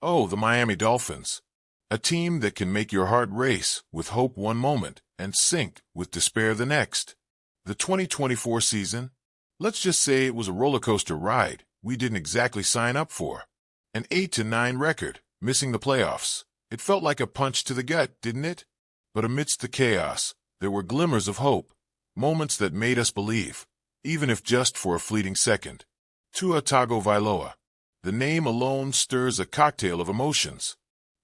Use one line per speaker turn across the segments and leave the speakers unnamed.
Oh, the Miami Dolphins. A team that can make your heart race with hope one moment and sink with despair the next. The 2024 season, let's just say it was a roller coaster ride we didn't exactly sign up for. An 8-9 record, missing the playoffs. It felt like a punch to the gut, didn't it? But amidst the chaos, there were glimmers of hope, moments that made us believe, even if just for a fleeting second. Tua Tagovailoa. The name alone stirs a cocktail of emotions.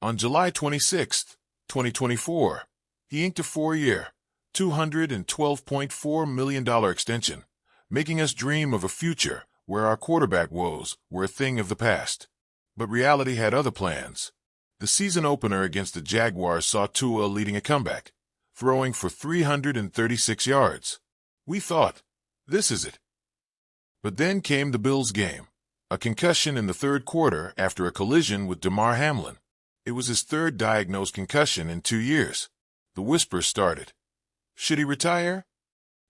On July 26, 2024, he inked a 4-year, $212.4 million extension, making us dream of a future where our quarterback woes were a thing of the past. But reality had other plans. The season opener against the Jaguars saw Tua leading a comeback, throwing for 336 yards. We thought, this is it. But then came the Bills game. A concussion in the third quarter after a collision with Damar Hamlin. It was his third diagnosed concussion in 2 years. The whispers started. Should he retire?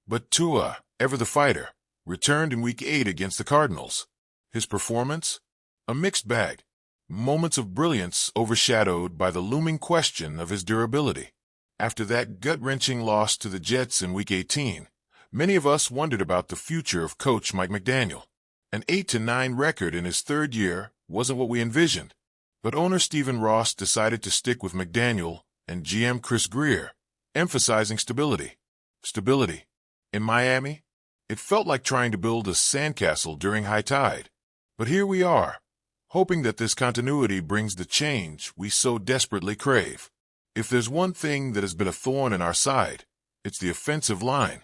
But Tua, ever the fighter, returned in Week 8 against the Cardinals. His performance? A mixed bag. Moments of brilliance overshadowed by the looming question of his durability. After that gut-wrenching loss to the Jets in Week 18, many of us wondered about the future of Coach Mike McDaniel. An 8-9 record in his third year wasn't what we envisioned, but owner Stephen Ross decided to stick with McDaniel and GM Chris Grier, emphasizing stability. Stability. In Miami, it felt like trying to build a sandcastle during high tide. But here we are, hoping that this continuity brings the change we so desperately crave. If there's one thing that has been a thorn in our side, it's the offensive line.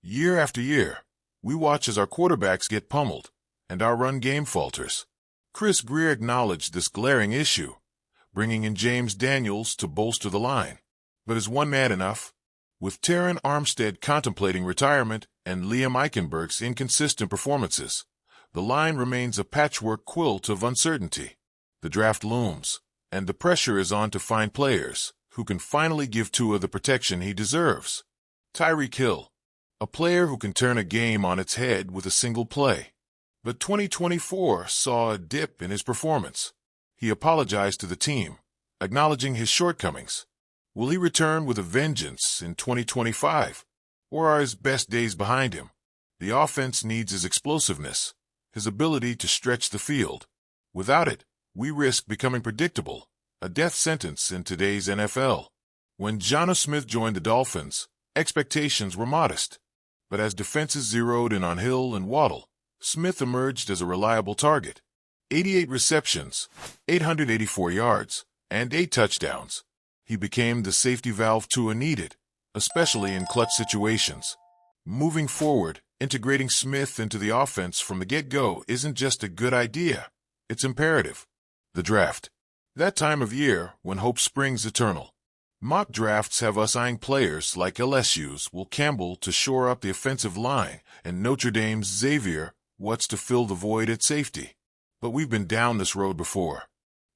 Year after year, we watch as our quarterbacks get pummeled, and our run game falters. Chris Grier acknowledged this glaring issue, bringing in James Daniels to bolster the line. But is one man enough? With Terron Armstead contemplating retirement and Liam Eichenberg's inconsistent performances, the line remains a patchwork quilt of uncertainty. The draft looms, and the pressure is on to find players who can finally give Tua the protection he deserves. Tyreek Hill, a player who can turn a game on its head with a single play. But 2024 saw a dip in his performance. He apologized to the team, acknowledging his shortcomings. Will he return with a vengeance in 2025? Or are his best days behind him? The offense needs his explosiveness, his ability to stretch the field. Without it, we risk becoming predictable, a death sentence in today's NFL. When Jonnu Smith joined the Dolphins, expectations were modest. But as defenses zeroed in on Hill and Waddle, Smith emerged as a reliable target. 88 receptions, 884 yards, and 8 touchdowns. He became the safety valve Tua needed, especially in clutch situations. Moving forward, integrating Smith into the offense from the get-go isn't just a good idea, it's imperative. The draft. That time of year when hope springs eternal. Mock drafts have us eyeing players like LSU's Will Campbell to shore up the offensive line and Notre Dame's Xavier What's to fill the void at safety. But we've been down this road before.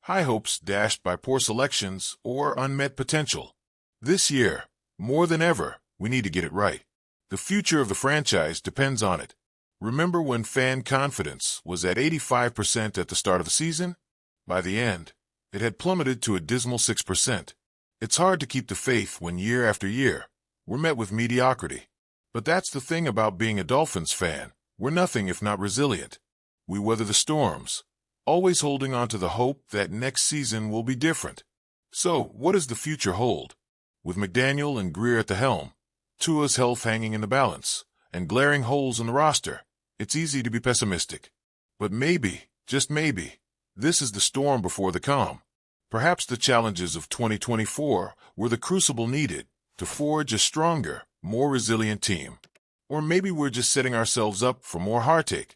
High hopes dashed by poor selections or unmet potential. This year, more than ever, we need to get it right. The future of the franchise depends on it. Remember when fan confidence was at 85% at the start of the season? By the end, it had plummeted to a dismal 6%. It's hard to keep the faith when year after year, we're met with mediocrity. But that's the thing about being a Dolphins fan. We're nothing if not resilient. We weather the storms, always holding on to the hope that next season will be different. So, what does the future hold? With McDaniel and Grier at the helm, Tua's health hanging in the balance, and glaring holes in the roster, it's easy to be pessimistic. But maybe, just maybe, this is the storm before the calm. Perhaps the challenges of 2024 were the crucible needed to forge a stronger, more resilient team. Or maybe we're just setting ourselves up for more heartache.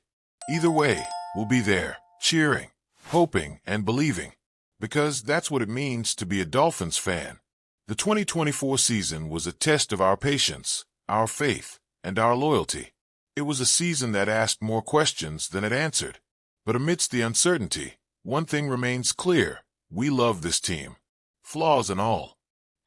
Either way, we'll be there, cheering, hoping, and believing. Because that's what it means to be a Dolphins fan. The 2024 season was a test of our patience, our faith, and our loyalty. It was a season that asked more questions than it answered. But amidst the uncertainty, one thing remains clear. We love this team, flaws and all.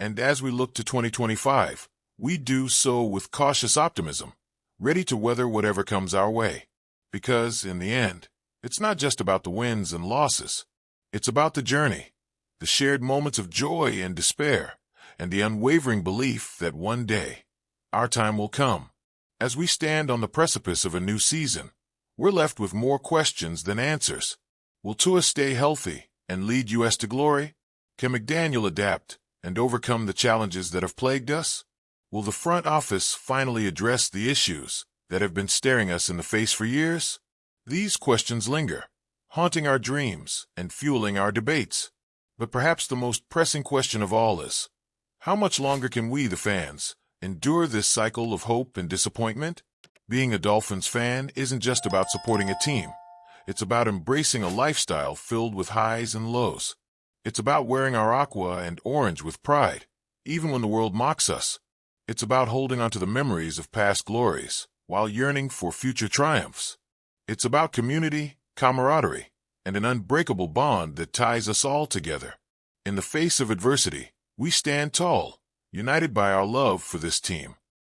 And as we look to 2025, we do so with cautious optimism, ready to weather whatever comes our way. Because, in the end, it's not just about the wins and losses. It's about the journey, the shared moments of joy and despair, and the unwavering belief that one day, our time will come. As we stand on the precipice of a new season, we're left with more questions than answers. Will Tua stay healthy and lead U.S. to glory? Can McDaniel adapt and overcome the challenges that have plagued us? Will the front office finally address the issues that have been staring us in the face for years? These questions linger, haunting our dreams and fueling our debates. But perhaps the most pressing question of all is, how much longer can we, the fans, endure this cycle of hope and disappointment? Being a Dolphins fan isn't just about supporting a team. It's about embracing a lifestyle filled with highs and lows. It's about wearing our aqua and orange with pride, even when the world mocks us. It's about holding onto the memories of past glories while yearning for future triumphs. It's about community, camaraderie, and an unbreakable bond that ties us all together. In the face of adversity, we stand tall, united by our love for this team.